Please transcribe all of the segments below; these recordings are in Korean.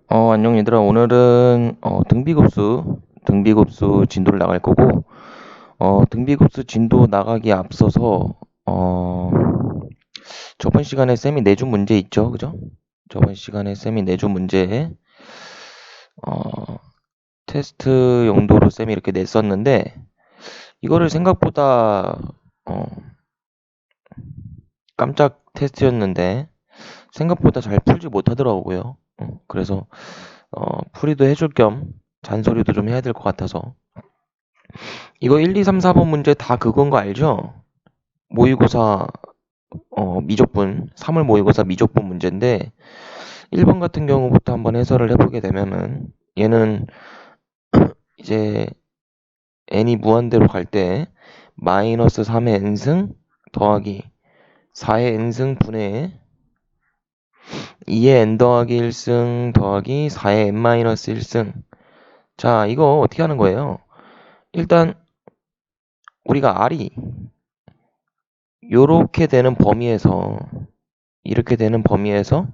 안녕 얘들아. 오늘은 등비급수 진도를 나갈 거고, 등비급수 진도 나가기에 앞서서 어, 저번 시간에 쌤이 내준 문제 있죠, 그죠? 저번 시간에 쌤이 내준 문제 어, 테스트 용도로 쌤이 이렇게 냈었는데, 이거를 생각보다 어, 깜짝 테스트였는데 생각보다 잘 풀지 못하더라고요. 그래서 풀이도 해줄 겸 잔소리도 좀 해야 될 것 같아서, 이거 1, 2, 3, 4번 문제 다 그건 거 알죠? 모의고사 미적분, 3월 모의고사 미적분 문제인데, 1번 같은 경우부터 한번 해설을 해보게 되면은, 얘는 이제 n이 무한대로 갈 때 마이너스 3의 n승 더하기 4의 n승 분의 2의 n 더하기 1승 더하기 4의 n 마이너스 1승. 자, 이거 어떻게 하는 거예요? 일단 우리가 r이 요렇게 되는 범위에서, 이렇게 되는 범위에서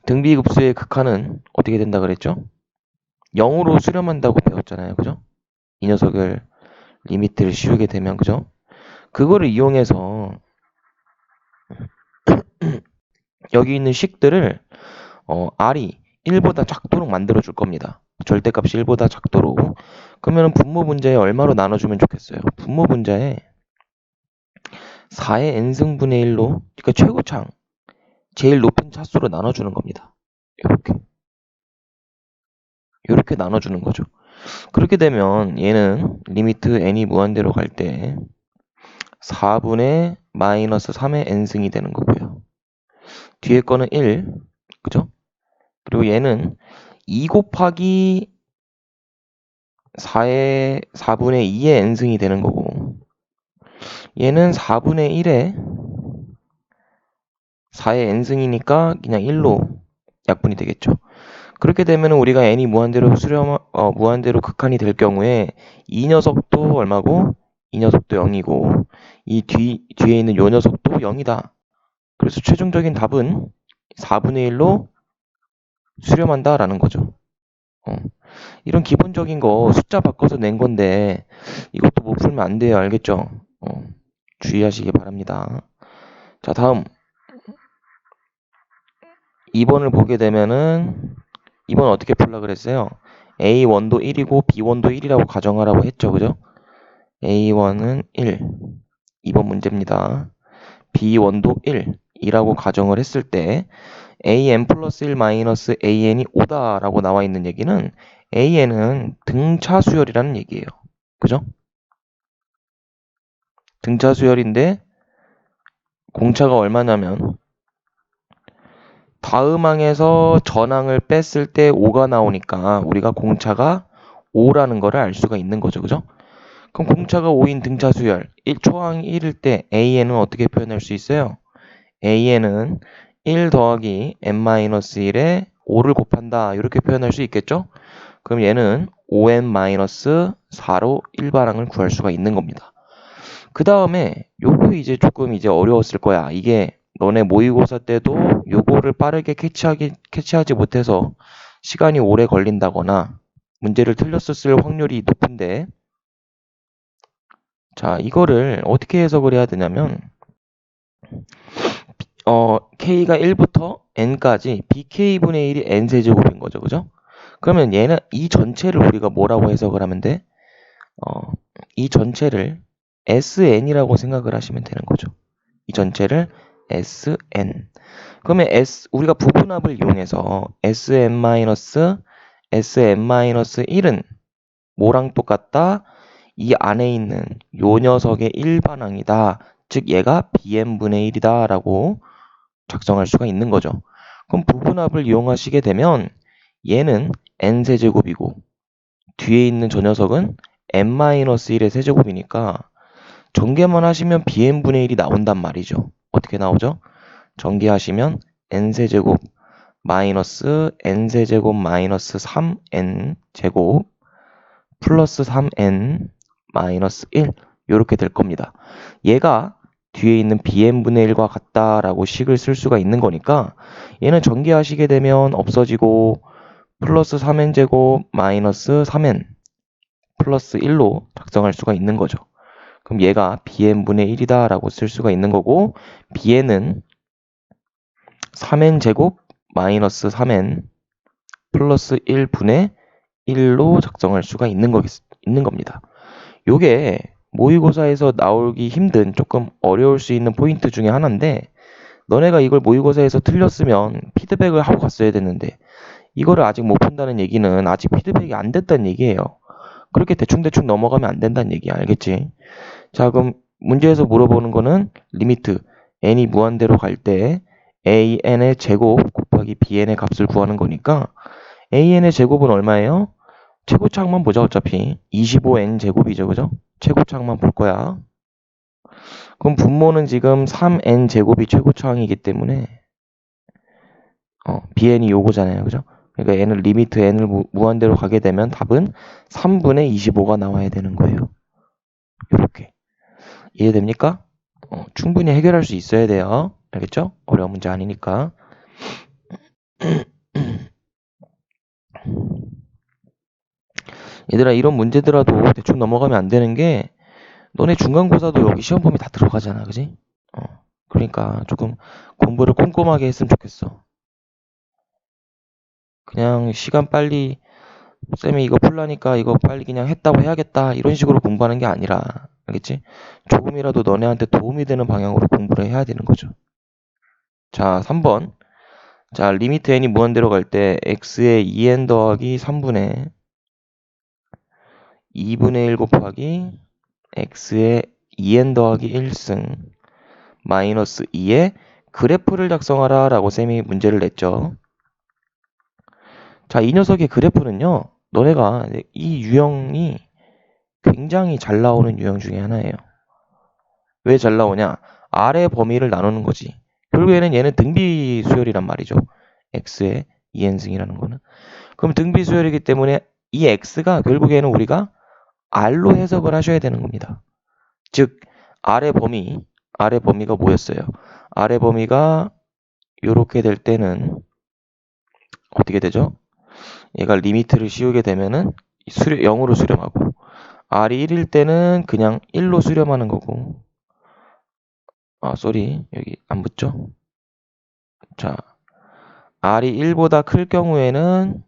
등비급수의 극한은 어떻게 된다 그랬죠? 0으로 수렴한다고 배웠잖아요. 그죠? 이 녀석을 리미트를 씌우게 되면, 그죠? 그거를 이용해서 여기 있는 식들을 r이 1보다 작도록 만들어 줄 겁니다. 절대값이 1보다 작도록. 그러면 분모 분자에 얼마로 나눠주면 좋겠어요? 분모 분자에 4의 n승분의 1로, 그러니까 최고창, 제일 높은 차수로 나눠주는 겁니다. 이렇게 나눠주는 거죠. 그렇게 되면 얘는 리미트 n이 무한대로 갈 때 4분의 마이너스 3의 n승이 되는 거고요. 뒤에 거는 1, 그죠? 그리고 얘는 2 곱하기 4분의 2의 n승이 되는 거고, 얘는 4분의 1에 4의 n승이니까 그냥 1로 약분이 되겠죠. 그렇게 되면 우리가 n이 무한대로 극한이 될 경우에 이 녀석도 얼마고, 이 녀석도 0이고, 이 뒤에 있는 요 녀석도 0이다. 그래서 최종적인 답은 4분의 1로 수렴한다라는 거죠. 이런 기본적인 거 숫자 바꿔서 낸 건데 이것도 못 풀면 안 돼요. 알겠죠? 주의하시기 바랍니다. 자, 다음 2번을 보게 되면은, 2번 어떻게 풀라 그랬어요? A1도 1이고 B1도 1이라고 가정하라고 했죠. 그죠? A1은 1, 2번 문제입니다. B1도 1, 2라고 가정을 했을 때 AN 플러스 1 마이너스 AN이 5다라고 나와 있는 얘기는 AN은 등차 수열이라는 얘기예요. 그죠? 등차 수열인데 공차가 얼마냐면 다음 항에서 전 항을 뺐을 때 5가 나오니까 우리가 공차가 5라는 거를 알 수가 있는 거죠. 그죠? 그럼 공차가 5인 등차 수열, 초항이 1일 때 AN은 어떻게 표현할 수 있어요? AN은 1 더하기 n-1에 5를 곱한다. 이렇게 표현할 수 있겠죠? 그럼 얘는 5n-4로 일반항을 구할 수가 있는 겁니다. 그 다음에 요거 이제 조금 이제 어려웠을 거야. 이게 너네 모의고사 때도 요거를 빠르게 캐치하지 못해서 시간이 오래 걸린다거나 문제를 틀렸었을 확률이 높은데, 자, 이거를 어떻게 해석을 해야 되냐면, k가 1부터 n까지 bk분의 1이 n세제곱인 거죠. 그죠? 그러면 얘는 이 전체를 우리가 뭐라고 해석을 하면 돼? 이 전체를 sn이라고 생각을 하시면 되는 거죠. 이 전체를 sn. 그러면 우리가 부분합을 이용해서 sn-1은 뭐랑 똑같다? 이 안에 있는 요 녀석의 일반항이다. 즉 얘가 bn분의 1이다 라고 작성할 수가 있는 거죠. 그럼 부분합을 이용하시게 되면 얘는 n세제곱이고 뒤에 있는 저 녀석은 n-1의 세제곱이니까 전개만 하시면 bn분의 1이 나온단 말이죠. 어떻게 나오죠? 전개하시면 n세제곱 마이너스 n세제곱 마이너스 3n제곱 플러스 3n 마이너스 1 이렇게 될 겁니다. 얘가 뒤에 있는 bn분의 1과 같다라고 식을 쓸 수가 있는 거니까 얘는 전개하시게 되면 없어지고 플러스 3n제곱 마이너스 3n 플러스 1로 작성할 수가 있는 거죠. 그럼 얘가 bn분의 1이다 라고 쓸 수가 있는 거고, bn은 3n제곱 마이너스 3n 플러스 1분의 1로 작성할 수가 있는 겁니다. 요게 모의고사에서 나오기 힘든, 조금 어려울 수 있는 포인트 중에 하나인데, 너네가 이걸 모의고사에서 틀렸으면 피드백을 하고 갔어야 됐는데, 이거를 아직 못 푼다는 얘기는 아직 피드백이 안 됐다는 얘기예요. 그렇게 대충대충 넘어가면 안 된다는 얘기야. 알겠지? 자, 그럼 문제에서 물어보는 거는 리미트 n이 무한대로 갈 때 an의 제곱 곱하기 bn의 값을 구하는 거니까, an의 제곱은 얼마예요? 최고차항만 보자. 어차피 25n 제곱이죠. 그죠? 최고차항만 볼 거야. 그럼 분모는 지금 3n 제곱이 최고차항이기 때문에 bn이 요거잖아요. 그죠? 그러니까 n을 리미트 n을 무한대로 가게 되면 답은 3분의 25가 나와야 되는 거예요. 이렇게. 이해됩니까? 충분히 해결할 수 있어야 돼요. 알겠죠? 어려운 문제 아니니까. 얘들아, 이런 문제들라도 대충 넘어가면 안 되는 게, 너네 중간고사도 여기 시험 범위 다 들어가잖아. 그지? 그러니까 조금 공부를 꼼꼼하게 했으면 좋겠어. 그냥 시간 빨리, 쌤이 이거 풀라니까 이거 빨리 그냥 했다고 해야겠다, 이런 식으로 공부하는 게 아니라, 알겠지? 조금이라도 너네한테 도움이 되는 방향으로 공부를 해야 되는 거죠. 자, 3번. 자, 리미트 n이 무한대로 갈 때 x의 2n 더하기 3분의 2분의 1 곱하기 x의 2n 더하기 1승 마이너스 2의 그래프를 작성하라 라고 쌤이 문제를 냈죠. 자, 이 녀석의 그래프는요, 너네가 이 유형이 굉장히 잘 나오는 유형 중에 하나예요. 왜 잘 나오냐? 아래 범위를 나누는 거지. 결국에는 얘는 등비 수열이란 말이죠. x의 2n승이라는 거는. 그럼 등비 수열이기 때문에 이 x가 결국에는 우리가 r로 해석을 하셔야 되는 겁니다. 즉, 아래 범위가 뭐였어요? 아래 범위가 이렇게 될 때는 어떻게 되죠? 얘가 리미트를 씌우게 되면은 0으로 수렴하고, r이 1일 때는 그냥 1로 수렴하는 거고, 여기 안 붙죠? 자, r이 1보다 클 경우에는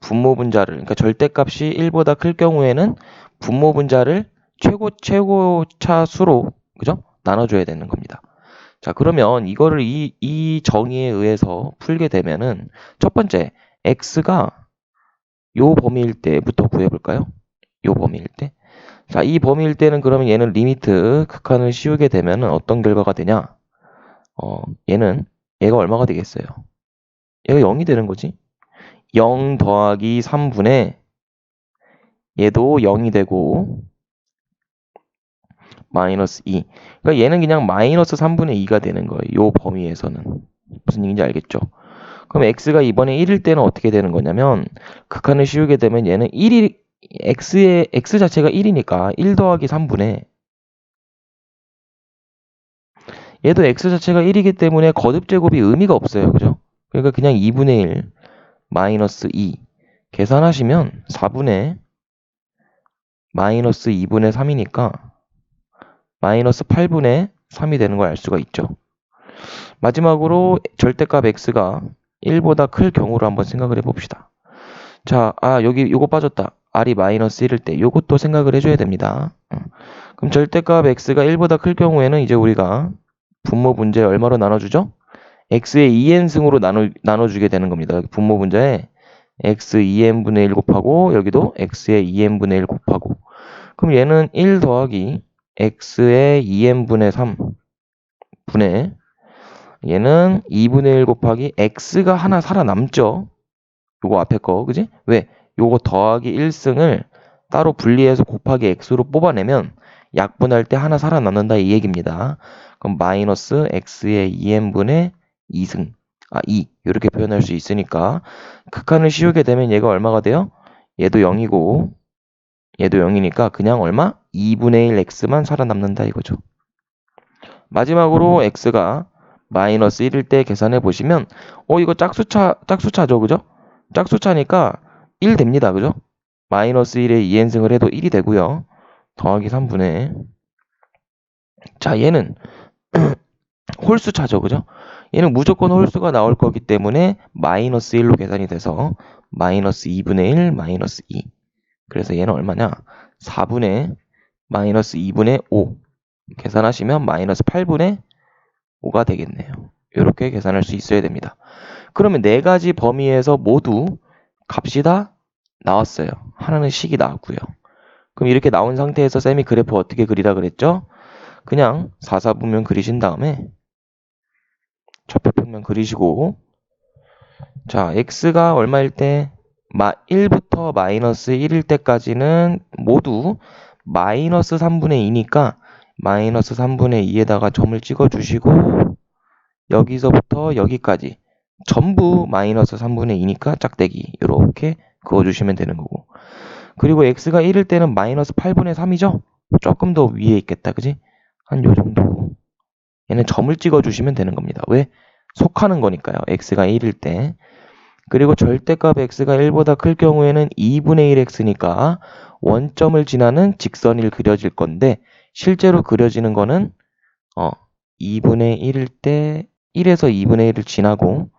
분모 분자를, 그러니까 절대값이 1보다 클 경우에는 분모 분자를 최고차 수로, 그죠? 나눠줘야 되는 겁니다. 자, 그러면 이거를 이 정의에 의해서 풀게 되면은, 첫 번째, x가 요 범위일 때부터 구해볼까요? 요 범위일 때. 자, 이 범위일 때는 그러면 얘는 리미트 극한을 씌우게 되면은 어떤 결과가 되냐? 얘가 얼마가 되겠어요? 얘가 0이 되는 거지. 0 더하기 3분의, 얘도 0이 되고, 마이너스 2. 그러니까 얘는 그냥 마이너스 3분의 2가 되는 거예요. 요 범위에서는. 무슨 얘기인지 알겠죠? 그럼 x가 이번에 1일 때는 어떻게 되는 거냐면, 극한을 씌우게 되면 얘는 x 자체가 1이니까 1 더하기 3분의, 얘도 x 자체가 1이기 때문에 거듭제곱이 의미가 없어요. 그죠? 그러니까 그냥 2분의 1 마이너스 2 계산하시면 4분의 마이너스 2분의 3이니까 마이너스 8분의 3이 되는 걸 알 수가 있죠. 마지막으로 절대값 x가 1보다 클 경우로 한번 생각을 해봅시다. 자, 여기 요거 빠졌다. r이 마이너스 1일 때 요것도 생각을 해줘야 됩니다. 그럼 절대값 x가 1보다 클 경우에는 이제 우리가 분모 분자에 얼마로 나눠주죠? x의 2n승으로 나눠주게 되는 겁니다. 분모 분자에 x 2n분의 1 곱하고, 여기도 x의 2n분의 1 곱하고, 그럼 얘는 1 더하기 x의 2n분의 3 분의, 얘는 2분의 1 곱하기 x가 하나 살아남죠? 요거 앞에 거, 그지? 왜? 요거 더하기 1승을 따로 분리해서 곱하기 x로 뽑아내면 약분할 때 하나 살아남는다, 이 얘기입니다. 그럼 마이너스 x의 2n분의 2승, 2 이렇게 표현할 수 있으니까, 극한을 씌우게 되면 얘가 얼마가 돼요? 얘도 0이고 얘도 0이니까 그냥 얼마? 2분의 1 x만 살아남는다 이거죠. 마지막으로 x가 마이너스 1일 때 계산해 보시면, 이거 짝수차죠, 그죠? 짝수차니까 1 됩니다. 그죠? 마이너스 1에 2n승을 해도 1이 되고요. 더하기 3분의 자 얘는 홀수차죠. 그죠? 얘는 무조건 홀수가 나올 거기 때문에 마이너스 1로 계산이 돼서 마이너스 2분의 1 마이너스 2 그래서 얘는 얼마냐? 4분의 마이너스 2분의 5 계산하시면 마이너스 8분의 5가 되겠네요. 이렇게 계산할 수 있어야 됩니다. 그러면 네 가지 범위에서 모두 값이 다 나왔어요. 하나는 식이 나왔고요. 그럼 이렇게 나온 상태에서 쌤이 그래프 어떻게 그리라 그랬죠? 그냥 4, 4분면 그리신 다음에 좌표평면 그리시고 자 x가 얼마일 때 1부터 마이너스 1일 때까지는 모두 마이너스 3분의 2니까 마이너스 3분의 2에다가 점을 찍어주시고 여기서부터 여기까지 전부 마이너스 3분의 2니까 짝대기 이렇게 그어주시면 되는 거고 그리고 x가 1일 때는 마이너스 8분의 3이죠? 조금 더 위에 있겠다 그지? 한 요 정도 얘는 점을 찍어주시면 되는 겁니다. 왜? 속하는 거니까요. x가 1일 때 그리고 절대값 x가 1보다 클 경우에는 2분의 1x니까 원점을 지나는 직선이 그려질 건데 실제로 그려지는 거는 2분의 1일 때 1에서 2분의 1을 지나고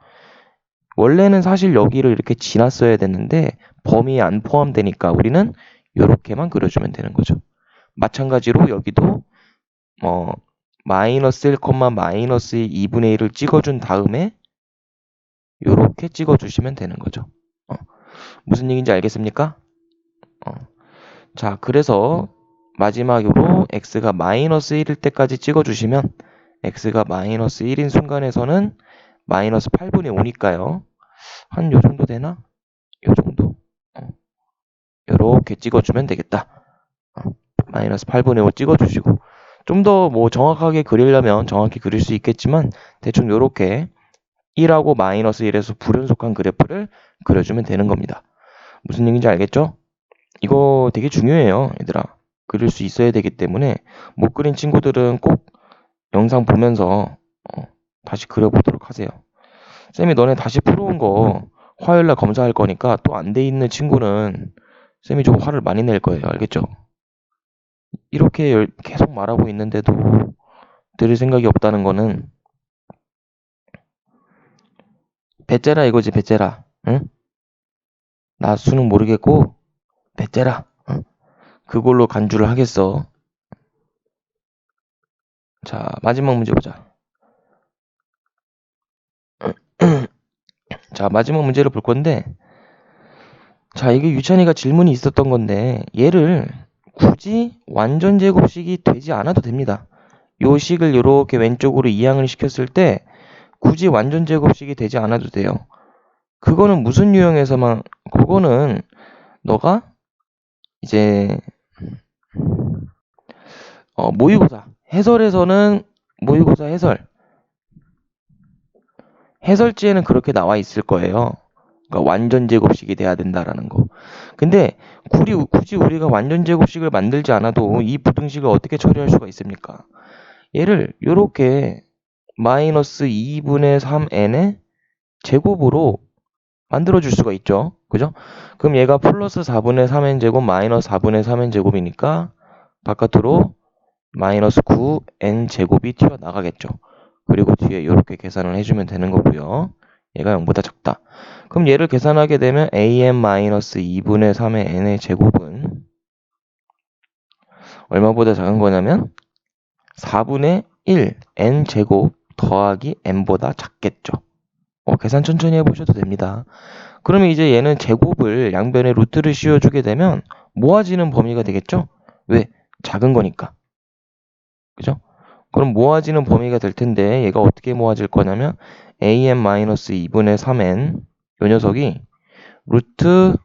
원래는 사실 여기를 이렇게 지났어야 됐는데 범위에 안 포함되니까 우리는 이렇게만 그려주면 되는 거죠. 마찬가지로 여기도 마이너스 1, 마이너스 2분의 1을 찍어준 다음에 이렇게 찍어주시면 되는 거죠. 무슨 얘기인지 알겠습니까? 자, 그래서 마지막으로 x가 마이너스 1일 때까지 찍어주시면 x가 마이너스 1인 순간에서는 마이너스 8분의 5니까요. 한 요 정도 되나? 요 정도? 요렇게 찍어주면 되겠다. 마이너스 8분의 5 찍어주시고 좀 더 뭐 정확하게 그리려면 정확히 그릴 수 있겠지만 대충 요렇게 1하고 마이너스 1에서 불연속한 그래프를 그려주면 되는 겁니다. 무슨 얘기인지 알겠죠? 이거 되게 중요해요, 얘들아. 그릴 수 있어야 되기 때문에 못 그린 친구들은 꼭 영상 보면서 다시 그려보도록 하세요. 쌤이 너네 다시 풀어온 거 화요일날 검사할 거니까 또 안 돼 있는 친구는 쌤이 좀 화를 많이 낼 거예요. 알겠죠? 이렇게 계속 말하고 있는데도 들을 생각이 없다는 거는 배째라 이거지, 배째라. 응? 나 수능 모르겠고 배째라. 응? 그걸로 간주를 하겠어. 자, 마지막 문제 보자. 자, 마지막 문제를 볼 건데 자, 이게 유찬이가 질문이 있었던 건데 얘를 굳이 완전 제곱식이 되지 않아도 됩니다. 요 식을 이렇게 왼쪽으로 이항을 시켰을 때 굳이 완전 제곱식이 되지 않아도 돼요. 그거는 무슨 유형에서만 그거는 너가 이제 모의고사 해설에서는 모의고사 해설지에는 그렇게 나와 있을 거예요. 그러니까 완전 제곱식이 돼야 된다라는 거. 근데 굳이 우리가 완전 제곱식을 만들지 않아도 이 부등식을 어떻게 처리할 수가 있습니까? 얘를 이렇게 마이너스 2분의 3n의 제곱으로 만들어줄 수가 있죠. 그죠? 그럼 얘가 플러스 4분의 3n 제곱 마이너스 4분의 3n 제곱이니까 바깥으로 마이너스 9n 제곱이 튀어나가겠죠. 그리고 뒤에 이렇게 계산을 해주면 되는 거고요. 얘가 0보다 작다. 그럼 얘를 계산하게 되면 an-2분의 3의 n의 제곱은 얼마보다 작은 거냐면 4분의 1 n 제곱 더하기 n보다 작겠죠. 계산 천천히 해보셔도 됩니다. 그러면 이제 얘는 제곱을 양변에 루트를 씌워주게 되면 모아지는 범위가 되겠죠? 왜? 작은 거니까. 그죠? 그럼 모아지는 범위가 될 텐데 얘가 어떻게 모아질 거냐면 an-2분의 3n 요 녀석이 루트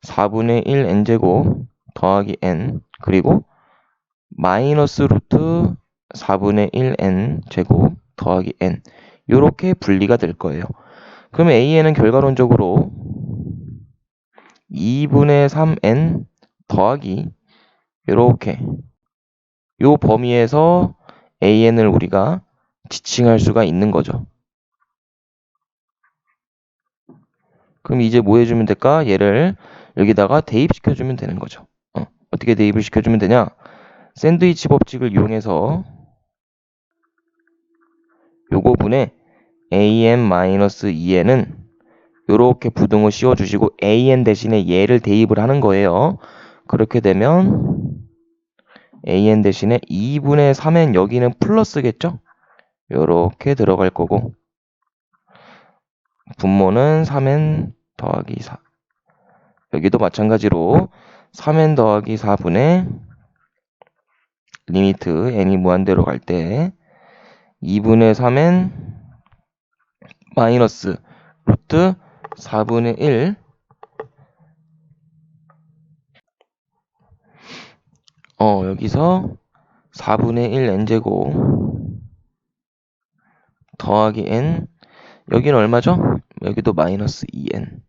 4분의 1 n제곱 더하기 n 그리고 마이너스 루트 4분의 1 n 제곱 더하기 n 요렇게 분리가 될 거예요. 그러면 a는 결과론적으로 2분의 3n 더하기 요렇게 요 범위에서 an을 우리가 지칭할 수가 있는 거죠. 그럼 이제 뭐 해주면 될까? 얘를 여기다가 대입시켜주면 되는 거죠. 어떻게 대입을 시켜주면 되냐? 샌드위치 법칙을 이용해서 요거 분의 an-2n은 요렇게 부등호 씌워주시고 an 대신에 얘를 대입을 하는 거예요. 그렇게 되면 an 대신에 2분의 3n 여기는 플러스겠죠? 요렇게 들어갈 거고 분모는 3n 더하기 4 여기도 마찬가지로 3n 더하기 4분의 리미트 n이 무한대로 갈 때 2분의 3n 마이너스 루트 4분의 1 여기서 4분의 1 n제곱 더하기 n 여기는 얼마죠? 여기도 마이너스 2n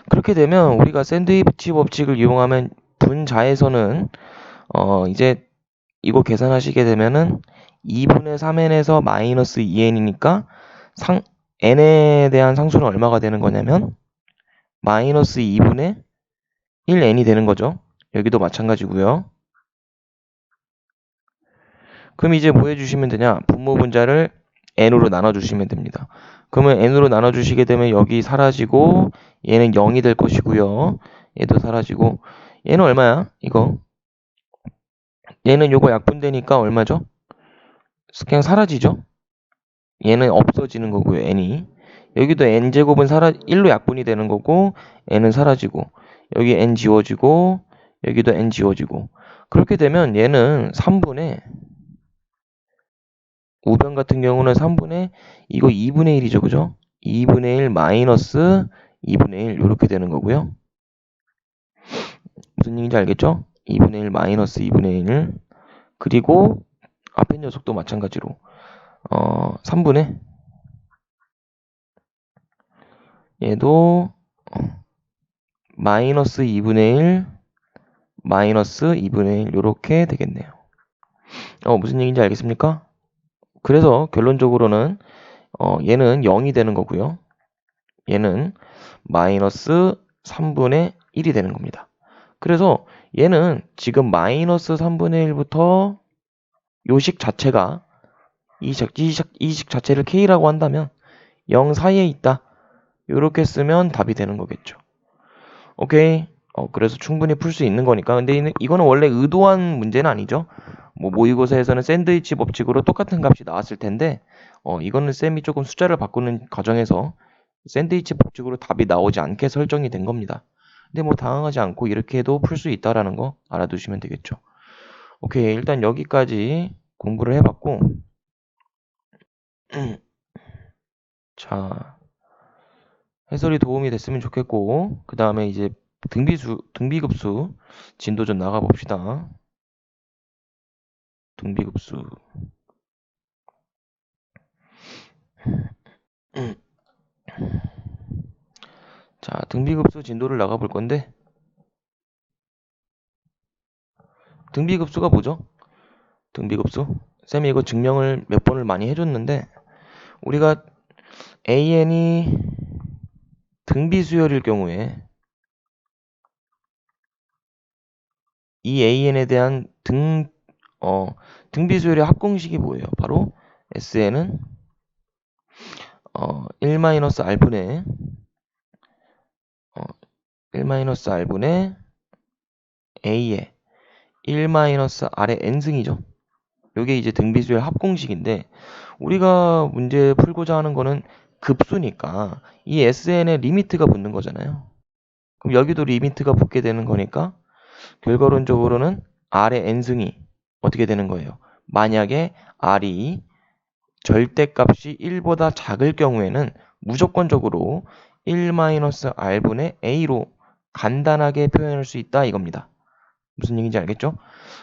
그렇게 되면 우리가 샌드위치 법칙을 이용하면 분자에서는 이제 이거 계산하시게 되면은 2분의 3n에서 마이너스 2n이니까 n에 대한 상수는 얼마가 되는 거냐면 마이너스 2분의 1n이 되는 거죠. 여기도 마찬가지고요. 그럼 이제 뭐 해주시면 되냐? 분모 분자를 n으로 나눠주시면 됩니다. 그러면 n으로 나눠주시게 되면 여기 사라지고 얘는 0이 될 것이고요. 얘도 사라지고 얘는 얼마야? 이거 얘는 요거 약분되니까 얼마죠? 그냥 사라지죠? 얘는 없어지는 거고요. n이 여기도 n제곱은 1로 약분이 되는 거고 n은 사라지고 여기 n 지워지고 여기도 n 지워지고 그렇게 되면 얘는 3분의 우변 같은 경우는 3분의 이거 2분의 1이죠. 그죠? 2분의 1 마이너스 2분의 1 이렇게 되는 거고요. 무슨 얘기인지 알겠죠? 2분의 1 마이너스 2분의 1 그리고 앞에 녀석도 마찬가지로 3분의 얘도 마이너스 2분의 1 마이너스 2분의 1 이렇게 되겠네요. 무슨 얘기인지 알겠습니까? 그래서 결론적으로는 얘는 0이 되는 거고요. 얘는 마이너스 3분의 1이 되는 겁니다. 그래서 얘는 지금 마이너스 3분의 1부터 요식 자체가 이식 자체를 k라고 한다면 0 사이에 있다. 이렇게 쓰면 답이 되는 거겠죠. 오케이. 그래서 충분히 풀 수 있는 거니까. 근데 이거는 원래 의도한 문제는 아니죠. 뭐 모의고사에서는 샌드위치 법칙으로 똑같은 값이 나왔을 텐데 이거는 쌤이 조금 숫자를 바꾸는 과정에서 샌드위치 법칙으로 답이 나오지 않게 설정이 된 겁니다. 근데 뭐 당황하지 않고 이렇게 해도 풀 수 있다라는 거 알아두시면 되겠죠. 오케이. 일단 여기까지 공부를 해봤고 자 해설이 도움이 됐으면 좋겠고 그 다음에 이제 등비급수 진도 좀 나가 봅시다. 등비급수 자 등비급수 진도를 나가 볼 건데 등비급수가 뭐죠? 등비급수 쌤이 이거 증명을 몇 번을 많이 해줬는데 우리가 AN이 등비수열일 경우에 이 AN에 대한 등비수열의 합공식이 뭐예요? 바로 SN은 1-R분의 1-R분의 A의 1-R의 n승이죠. 이게 이제 등비수열 합공식인데 우리가 문제 풀고자 하는 거는 급수니까 이 SN에 리미트가 붙는 거잖아요. 그럼 여기도 리미트가 붙게 되는 거니까 결과론적으로는 R의 n승이 어떻게 되는 거예요? 만약에 R이 절대값이 1보다 작을 경우에는 무조건적으로 1-R분의 A로 간단하게 표현할 수 있다 이겁니다. 무슨 얘기인지 알겠죠?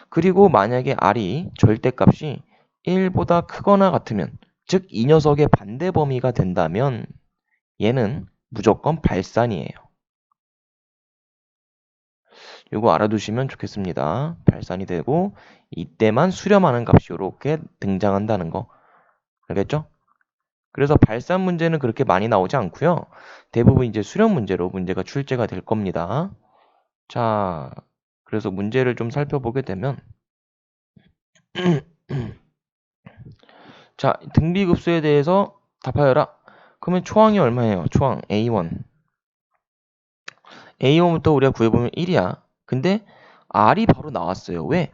그리고 만약에 R이 절대값이 1보다 크거나 같으면 즉 이 녀석의 반대 범위가 된다면 얘는 무조건 발산이에요. 이거 알아두시면 좋겠습니다. 발산이 되고 이때만 수렴하는 값이 이렇게 등장한다는 거 알겠죠? 그래서 발산 문제는 그렇게 많이 나오지 않고요. 대부분 이제 수렴 문제로 문제가 출제가 될 겁니다. 자, 그래서 문제를 좀 살펴보게 되면 자, 등비급수에 대해서 답하여라. 그러면 초항이 얼마예요? 초항 A1. A1부터 우리가 구해보면 1이야. 근데 R이 바로 나왔어요. 왜?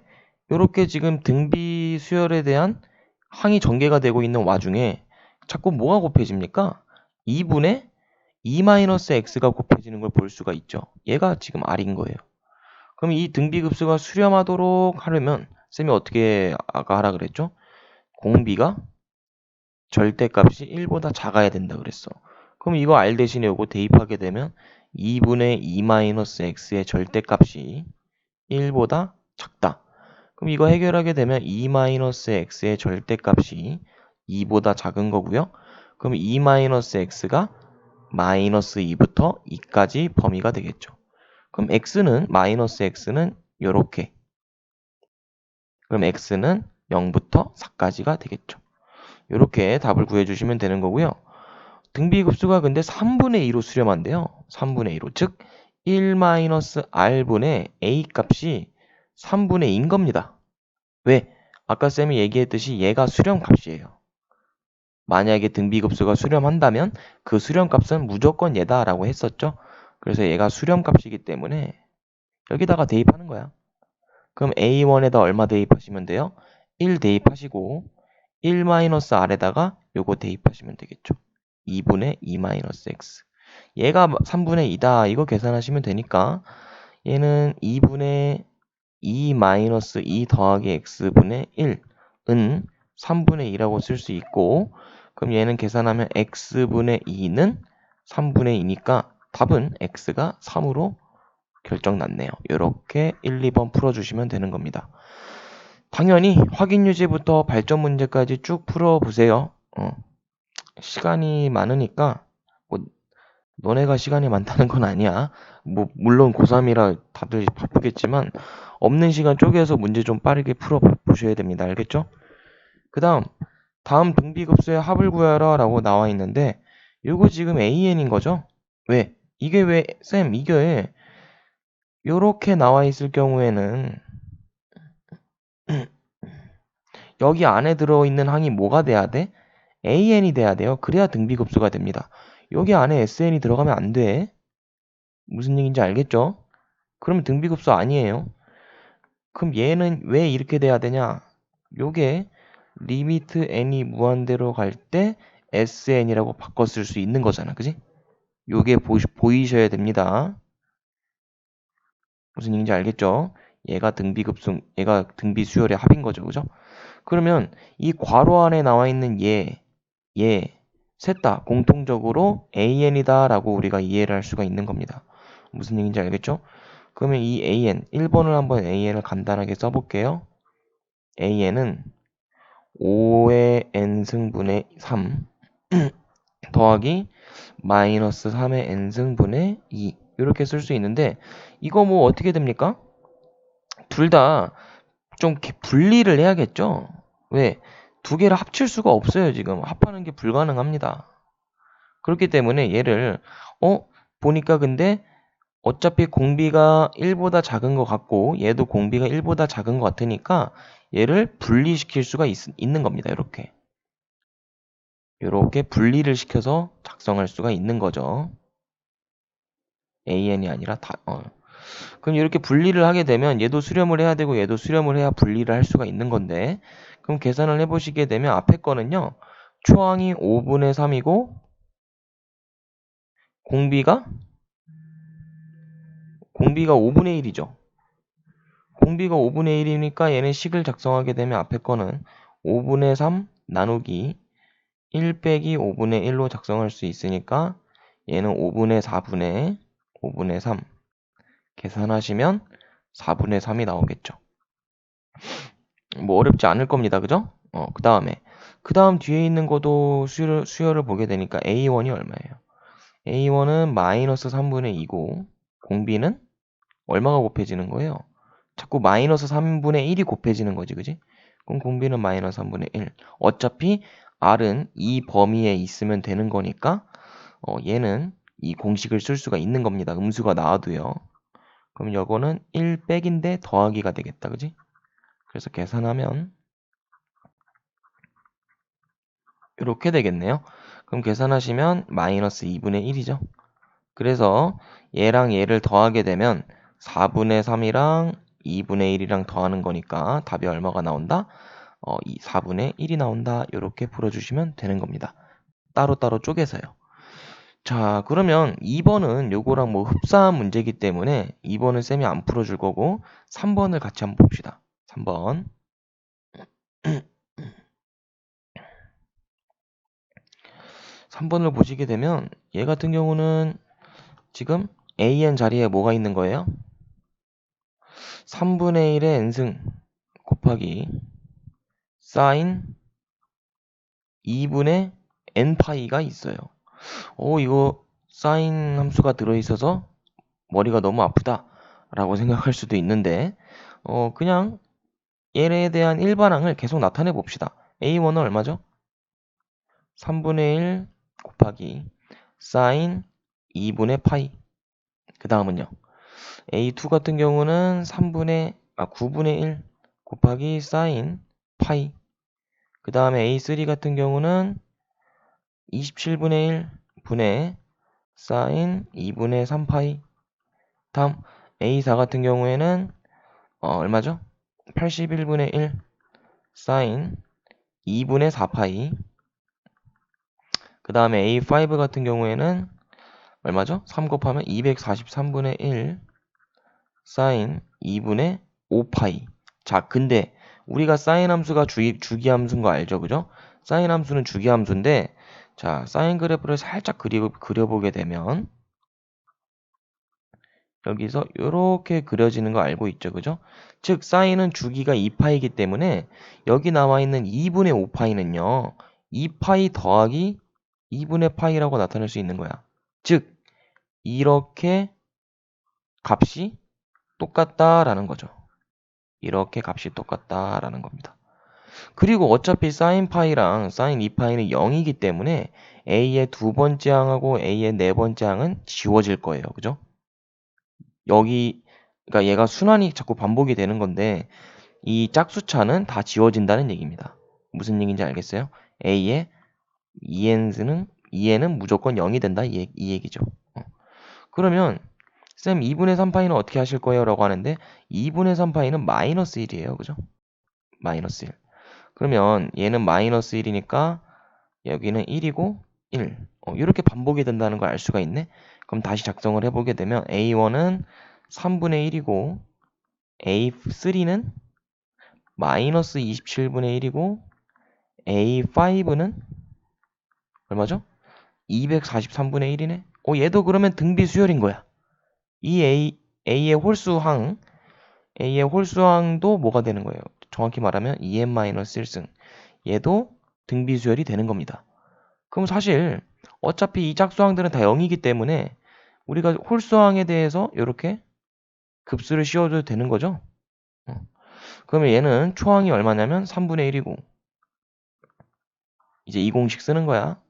요렇게 지금 등비 수열에 대한 항이 전개가 되고 있는 와중에 자꾸 뭐가 곱해집니까? 2분의 2-x가 곱해지는 걸 볼 수가 있죠. 얘가 지금 R인 거예요. 그럼 이 등비급수가 수렴하도록 하려면 쌤이 어떻게 아까 하라 그랬죠? 공비가 절대값이 1보다 작아야 된다 그랬어. 그럼 이거 R 대신에 요거 대입하게 되면 2분의 2-x의 절대값이 1보다 작다. 그럼 이거 해결하게 되면 2-x의 절대값이 2보다 작은 거고요. 그럼 2-x가 마이너스 2부터 2까지 범위가 되겠죠. 그럼 x는 요렇게. 그럼 x는 0부터 4까지가 되겠죠. 요렇게 답을 구해주시면 되는 거고요. 등비급수가 근데 3분의 2로 수렴한대요. 3분의 2로. 즉 1-r분의 a 값이 3분의 2인 겁니다. 왜? 아까 쌤이 얘기했듯이 얘가 수렴값이에요. 만약에 등비급수가 수렴한다면 그 수렴값은 무조건 얘다라고 했었죠. 그래서 얘가 수렴값이기 때문에 여기다가 대입하는 거야. 그럼 A1에다 얼마 대입하시면 돼요? 1 대입하시고 1-r에다가 요거 대입하시면 되겠죠. 2분의 2-x. 얘가 3분의 2다. 이거 계산하시면 되니까 얘는 2분의 2-2 더하기 x분의 1은 3분의 2라고 쓸 수 있고 그럼 얘는 계산하면 x분의 2는 3분의 2니까 답은 x가 3으로 결정났네요. 이렇게 1, 2번 풀어주시면 되는 겁니다. 당연히 확인 유지부터 발전 문제까지 쭉 풀어보세요. 시간이 많으니까 뭐 너네가 시간이 많다는 건 아니야. 뭐 물론 고3이라 다들 바쁘겠지만 없는 시간 쪼개서 문제 좀 빠르게 풀어보셔야 됩니다. 알겠죠? 그 다음 등비급수의 합을 구하라 라고 나와 있는데 요거 지금 AN인 거죠? 왜? 이게 왜 쌤 이게 요렇게 나와 있을 경우에는 여기 안에 들어있는 항이 뭐가 돼야 돼? AN이 돼야 돼요. 그래야 등비급수가 됩니다. 여기 안에 SN이 들어가면 안 돼. 무슨 얘기인지 알겠죠? 그러면 등비급수 아니에요. 그럼 얘는 왜 이렇게 돼야 되냐? 요게 리미트 n이 무한대로 갈 때 sn이라고 바꿔 쓸 수 있는 거잖아. 그지? 요게 보이셔야 됩니다. 무슨 얘기인지 알겠죠? 얘가 등비 수열의 합인 거죠. 그죠? 그러면 이 괄호 안에 나와 있는 셋 다 공통적으로 AN이다 라고 우리가 이해를 할 수가 있는 겁니다. 무슨 얘기인지 알겠죠? 그러면 이 AN, 1번을 한번 AN을 간단하게 써볼게요. AN은 5의 n승분의 3 더하기 마이너스 3의 n승분의 2 이렇게 쓸 수 있는데 이거 뭐 어떻게 됩니까? 둘 다 좀 분리를 해야겠죠? 왜? 두 개를 합칠 수가 없어요. 지금 합하는 게 불가능합니다. 그렇기 때문에 얘를 보니까 근데 어차피 공비가 1보다 작은 것 같고 얘도 공비가 1보다 작은 것 같으니까 얘를 분리시킬 수가 있는 겁니다. 이렇게 분리를 시켜서 작성할 수가 있는 거죠. AN이 아니라 그럼 이렇게 분리를 하게 되면 얘도 수렴을 해야 되고 얘도 수렴을 해야 분리를 할 수가 있는 건데 그럼 계산을 해보시게 되면 앞에 거는요. 초항이 5분의 3이고 공비가 5분의 1이죠. 공비가 5분의 1이니까 얘는 식을 작성하게 되면 앞에 거는 5분의 3 나누기 1 빼기 5분의 1로 작성할 수 있으니까 얘는 5분의 3 계산하시면 4분의 3이 나오겠죠. 뭐 어렵지 않을 겁니다. 그죠? 그 다음 뒤에 있는 것도 수열을 보게 되니까 A1이 얼마예요? A1은 마이너스 3분의 2고 공비는 얼마가 곱해지는 거예요? 자꾸 마이너스 3분의 1이 곱해지는 거지, 그지? 그럼 공비는 마이너스 3분의 1. 어차피 R은 이 범위에 있으면 되는 거니까 얘는 이 공식을 쓸 수가 있는 겁니다. 음수가 나와도요. 그럼 요거는 1 백인데 더하기가 되겠다. 그지? 그래서 계산하면 이렇게 되겠네요. 그럼 계산하시면 마이너스 2분의 1이죠. 그래서 얘랑 얘를 더하게 되면 4분의 3이랑 2분의 1이랑 더하는 거니까 답이 얼마가 나온다? 4분의 1이 나온다. 이렇게 풀어주시면 되는 겁니다. 따로따로 쪼개서요. 자, 그러면 2번은 요거랑 뭐 흡사한 문제이기 때문에 2번은 쌤이 안 풀어줄 거고 3번을 같이 한번 봅시다. 3번. 3번을 보시게 되면 얘 같은 경우는 지금 an 자리에 뭐가 있는 거예요? 3분의 1의 n승 곱하기 사인 2분의 n파이가 있어요. 이거 사인 함수가 들어있어서 머리가 너무 아프다 라고 생각할 수도 있는데 그냥 얘에 대한 일반항을 계속 나타내 봅시다. a1은 얼마죠? 3분의 1 곱하기 사인 2분의 파이. 그 다음은요. a2 같은 경우는 9분의 1 곱하기 사인 파이. 그 다음에 a3 같은 경우는 27분의 1 분의 사인 2분의 3파이. 다음 a4 같은 경우에는 얼마죠? 81분의 1 사인 2분의 4파이. 그 다음에 a5 같은 경우에는 얼마죠? 3 곱하면 243분의 1 사인 2분의 5파이. 자, 근데 우리가 사인 함수가 주기함수인 거 알죠? 그죠? 사인 함수는 주기함수인데 자, 사인 그래프를 살짝 그려보게 되면 여기서 이렇게 그려지는 거 알고 있죠? 그죠? 즉 사인은 주기가 2파이기 때문에 여기 나와 있는 2분의 5파이는요. 2파이 더하기 2분의 파이라고 나타낼 수 있는 거야. 즉 이렇게 값이 똑같다라는 거죠. 이렇게 값이 똑같다라는 겁니다. 그리고 어차피 사인 파이랑 사인 2파이는 0이기 때문에 a의 두 번째 항하고 a의 네 번째 항은 지워질 거예요. 그죠? 여기 그러니까 얘가 순환이 자꾸 반복이 되는 건데 이 짝수차는 다 지워진다는 얘기입니다. 무슨 얘기인지 알겠어요? a의 2n은 무조건 0이 된다 이 얘기죠. 그러면 쌤 2분의 3파이는 어떻게 하실 거예요? 라고 하는데 2분의 3파이는 마이너스 1이에요. 그죠? 마이너스 1. 그러면 얘는 마이너스 1이니까 여기는 1이고 1. 이렇게 반복이 된다는 걸 알 수가 있네. 그럼 다시 작성을 해보게 되면 A1은 3분의 1이고 A3는 마이너스 27분의 1이고 A5는 얼마죠? 243분의 1이네. 얘도 그러면 등비 수열인 거야. 이 A의 홀수항도 뭐가 되는 거예요? 정확히 말하면 2n-1승. 얘도 등비 수열이 되는 겁니다. 그럼 사실 어차피 이 짝수항들은 다 0이기 때문에 우리가 홀수항에 대해서 이렇게 급수를 씌워줘도 되는 거죠. 그러면 얘는 초항이 얼마냐면 3분의 1이고 이제 이 공식 쓰는 거야.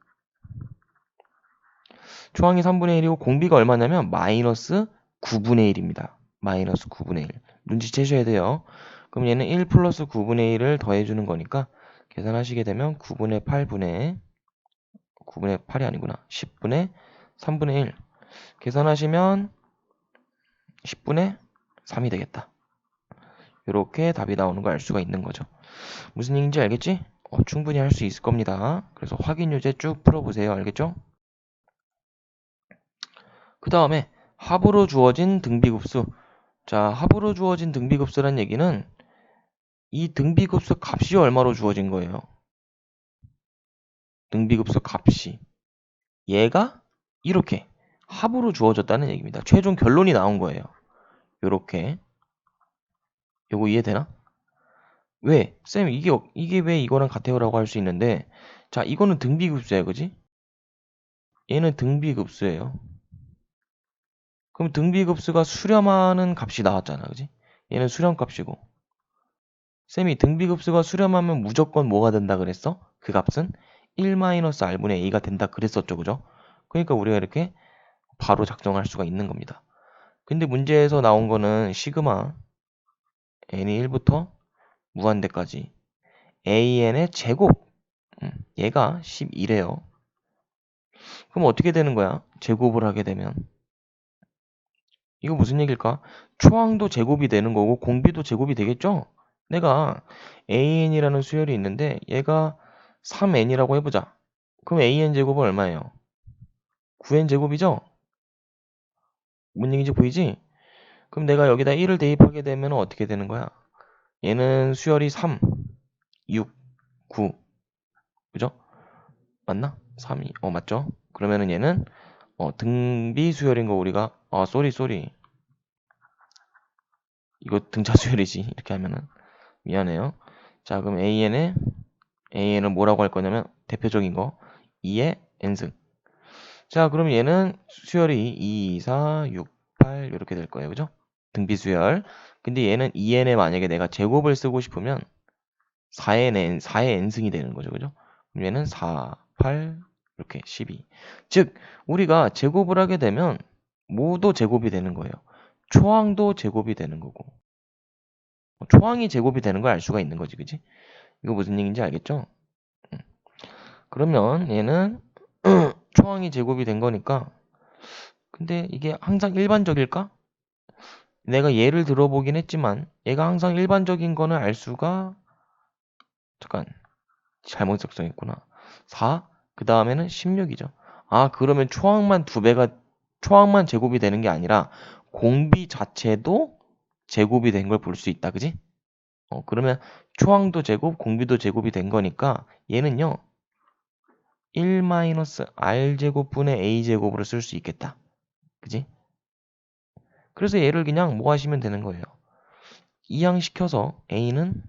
초항이 3분의 1이고 공비가 얼마냐면 마이너스 9분의 1입니다. 마이너스 9분의 1. 눈치채셔야 돼요. 그럼 얘는 1 플러스 9분의 1을 더해주는 거니까 계산하시게 되면 9분의 8이 아니구나. 10분의 3분의 1. 계산하시면 10분의 3이 되겠다. 이렇게 답이 나오는 걸 알 수가 있는 거죠. 무슨 얘기인지 알겠지? 충분히 할 수 있을 겁니다. 그래서 확인 유제 쭉 풀어보세요. 알겠죠? 그 다음에 합으로 주어진 등비급수. 자, 합으로 주어진 등비급수란 얘기는 이 등비급수 값이 얼마로 주어진 거예요? 등비급수 값이. 얘가 이렇게 합으로 주어졌다는 얘기입니다. 최종 결론이 나온 거예요. 요렇게. 요거 이해되나? 왜? 쌤, 이게 왜 이거랑 같아요? 라고 할 수 있는데, 자, 이거는 등비급수예요. 그지? 얘는 등비급수예요. 그럼 등비급수가 수렴하는 값이 나왔잖아. 그지? 얘는 수렴값이고. 쌤이 등비급수가 수렴하면 무조건 뭐가 된다 그랬어? 그 값은 1-r분의 a가 된다 그랬었죠. 그죠? 그러니까 우리가 이렇게 바로 작성할 수가 있는 겁니다. 근데 문제에서 나온 거는 시그마 n이 1부터 무한대까지 an의 제곱 얘가 12래요. 그럼 어떻게 되는 거야? 제곱을 하게 되면 이거 무슨 얘기일까? 초항도 제곱이 되는 거고 공비도 제곱이 되겠죠? 내가 an이라는 수열이 있는데 얘가 3n이라고 해보자. 그럼 an 제곱은 얼마예요? 9n 제곱이죠? 뭔 얘기인지 보이지? 그럼 내가 여기다 1을 대입하게 되면 어떻게 되는 거야? 얘는 수열이 3, 6, 9 그죠? 맞나? 3, 2, 맞죠? 그러면은 얘는 등비 수열인 거 우리가 쏘리 이거 등차 수열이지 이렇게 하면은 미안해요. 자 그럼 an은 뭐라고 할 거냐면 대표적인 거 2의 n승. 자 그럼 얘는 수열이 2, 4, 6, 8 이렇게 될 거예요. 그죠? 등비 수열. 근데 얘는 2n에 만약에 내가 제곱을 쓰고 싶으면 4의 n승이 되는 거죠. 그죠? 그럼 얘는 4, 8 이렇게 12. 즉 우리가 제곱을 하게 되면 모두 제곱이 되는 거예요. 초항도 제곱이 되는 거고 초항이 제곱이 되는 걸 알 수가 있는 거지. 그지? 이거 무슨 얘기인지 알겠죠? 그러면 얘는 초항이 제곱이 된 거니까 근데 이게 항상 일반적일까? 내가 예를 들어보긴 했지만 얘가 항상 일반적인 거는 알 수가 잠깐 잘못 작성했구나. 4, 그 다음에는 16이죠. 그러면 초항만 제곱이 되는 게 아니라 공비 자체도 제곱이 된 걸 볼 수 있다. 그지? 그러면 초항도 제곱, 공비도 제곱이 된 거니까 얘는요. 1-r제곱분의 a제곱으로 쓸 수 있겠다. 그지? 그래서 얘를 그냥 뭐 하시면 되는 거예요. 이항시켜서 a는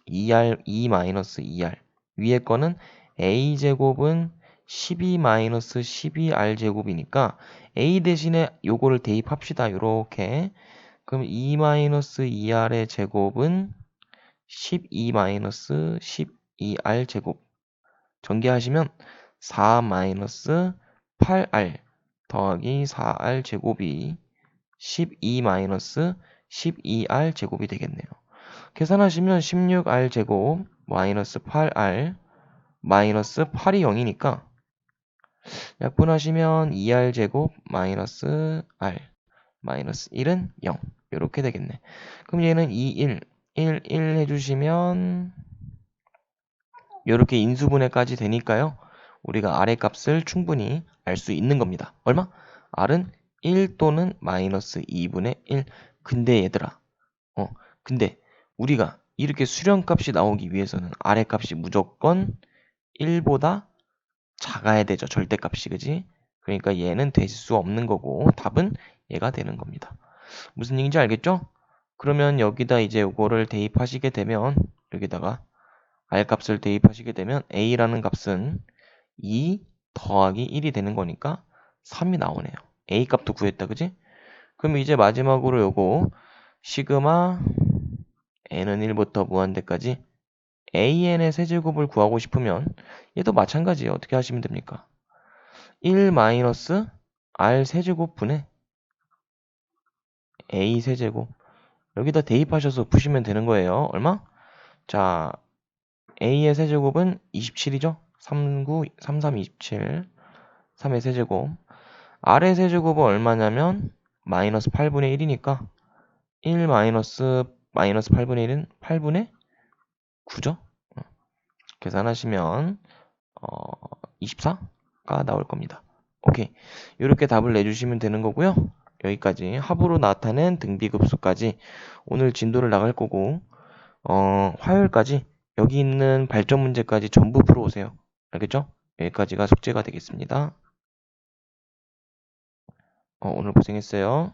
2-2r 위에 거는 a제곱은 12-12r제곱이니까 a 대신에 요거를 대입합시다. 요렇게 그럼 2-2r의 제곱은 12-12r제곱 전개하시면 4-8r 더하기 4r제곱이 12-12r제곱이 되겠네요. 계산하시면 16r제곱 마이너스 8r 마이너스 8이 0이니까 약분하시면 2r제곱 마이너스 r 마이너스 1은 0 이렇게 되겠네. 그럼 얘는 2, 1 해주시면 이렇게 인수분해까지 되니까요. 우리가 r의 값을 충분히 알 수 있는 겁니다. 얼마? r은 1 또는 마이너스 2분의 1. 근데 얘들아, 근데 우리가 이렇게 수렴값이 나오기 위해서는 r의 값이 무조건 1보다 작아야 되죠. 절대값이, 그지? 그러니까 얘는 될 수 없는 거고 답은 얘가 되는 겁니다. 무슨 얘기인지 알겠죠? 그러면 여기다 이제 이거를 대입하시게 되면 여기다가 r값을 대입하시게 되면 a라는 값은 2 더하기 1이 되는 거니까 3이 나오네요. a 값도 구했다, 그지? 그럼 이제 마지막으로 요거 시그마 n은 1부터 무한대까지 an의 세제곱을 구하고 싶으면 얘도 마찬가지예요. 어떻게 하시면 됩니까? 1 마이너스 r 세제곱 분의 a 세제곱 여기다 대입하셔서 푸시면 되는 거예요. 얼마? 자, a의 세제곱은 27이죠? 33, 27 3의 세제곱 r의 세제곱은 얼마냐면 마이너스 8분의 1이니까 1 마이너스 8분의 1은 8분의 9죠? 계산하시면 24가 나올 겁니다. 오케이. 이렇게 답을 내주시면 되는 거고요. 여기까지 합으로 나타낸 등비급수까지 오늘 진도를 나갈 거고 화요일까지 여기 있는 발전 문제까지 전부 풀어오세요. 알겠죠? 여기까지가 숙제가 되겠습니다. 오늘 고생했어요.